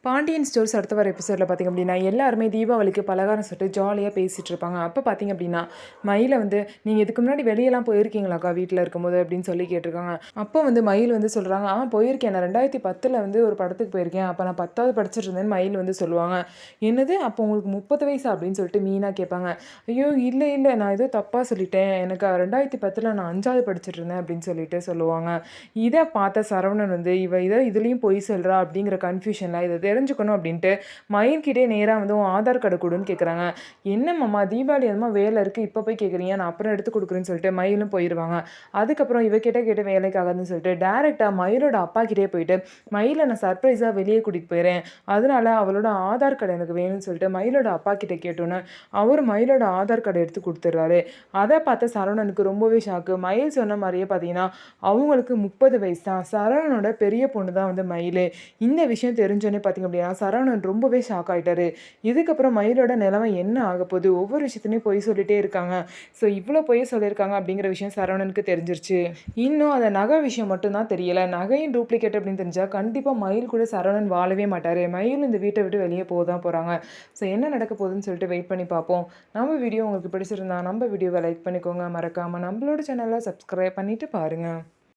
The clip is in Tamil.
பாண்டியன் ஸ்டோர்ஸ் அடுத்த வர எபிசோடில் பார்த்திங்க அப்படின்னா எல்லாருமே தீபாவளிக்கு பலகாரம் சுட்டு ஜாலியாக பேசிகிட்டு இருப்பாங்க. அப்போ பார்த்திங்க அப்படின்னா மயிலை வந்து நீங்கள் இதுக்கு முன்னாடி வெளியெல்லாம் போயிருக்கீங்களாக்கா வீட்டில் இருக்கும்போது அப்படின்னு சொல்லி கேட்டிருக்காங்க. அப்போ வந்து மயில் வந்து சொல்கிறாங்க, போயிருக்கேன், நான் 2010 வந்து ஒரு படத்துக்கு போயிருக்கேன், அப்போ நான் 10வது படிச்சுட்டு இருந்தேன்னு மயில் வந்து சொல்லுவாங்க. என்னது அப்போ உங்களுக்கு 30 வயசா அப்படின்னு சொல்லிட்டு மீனா கேட்பாங்க. ஐயோ இல்லை இல்லை, நான் ஏதோ தப்பாக சொல்லிட்டேன், எனக்கு 2010 நான் 5வது படிச்சுட்டு இருந்தேன் அப்படின்னு சொல்லிட்டு சொல்லுவாங்க. இதை பார்த்த சரவணன் வந்து இதை இதுலேயும் பொய் சொல்கிறா அப்படிங்கிற கன்ஃபியூஷனில் இதை தெரிஞ்சுக்கணும் அப்படின்ட்டு மயில்கிட்டே நேராக வந்து உன் ஆதார் கார்டு கொடுன்னு கேட்குறாங்க. என்னம்மா தீபாவளி எதுமா வேலை இருக்குது, இப்போ போய் கேட்குறீங்க, நான் அப்புறம் எடுத்து கொடுக்குறேன்னு சொல்லிட்டு மயிலும் போயிடுவாங்க. அதுக்கப்புறம் கேட்ட வேலைக்கு ஆகாதுன்னு சொல்லிட்டு டேரெக்டாக மயிலோட அப்பா கிட்டே போயிட்டு மயிலை நான் சர்ப்ரைஸாக வெளியே கூட்டிகிட்டு போயிடுறேன், அதனால அவளோட ஆதார் கார்டு எனக்கு வேணும்னு சொல்லிட்டு மயிலோட அப்பா கிட்டே கேட்டோன்னு அவர் மயிலோட ஆதார் கார்டை எடுத்து கொடுத்துட்றாரு. அதை பார்த்த சரவணனுக்கு ரொம்பவே ஷாக்கு. மயில் சொன்ன மாதிரியே பார்த்தீங்கன்னா அவங்களுக்கு 30 வயசு தான். சரவணனோட பெரிய பொண்ணு தான் வந்து மயில். இந்த விஷயம் தெரிஞ்சோன்னே பார்த்திங்க அப்படின்னா சரவணன் ரொம்பவே ஷாக் ஆகிட்டாரு. இதுக்கப்புறம் மயிலோட நிலைமை என்ன ஆக போகுது, ஒவ்வொரு விஷயத்துலையும் பொய் சொல்லிகிட்டே இருக்காங்க, ஸோ இவ்வளோ பொய் சொல்லியிருக்காங்க அப்படிங்கிற விஷயம் சரவணனுக்கு தெரிஞ்சிருச்சு. இன்னும் அந்த நகை விஷயம் மட்டும்தான் தெரியலை. நகையும் டூப்ளிகேட் அப்படின்னு தெரிஞ்சால் கண்டிப்பாக மயில் கூட சரவணன் வாழவே மாட்டார். மயில் இந்த வீட்டை விட்டு வெளியே போக தான் போகிறாங்க. ஸோ என்ன நடக்க போகுதுன்னு சொல்லிட்டு வெயிட் பண்ணி பார்ப்போம். நம்ம வீடியோ உங்களுக்கு பிடிச்சிருந்தா நம்ம வீடியோவை லைக் பண்ணிக்கோங்க, மறக்காமல் நம்மளோட சேனலை சப்ஸ்கிரைப் பண்ணிவிட்டு பாருங்கள்.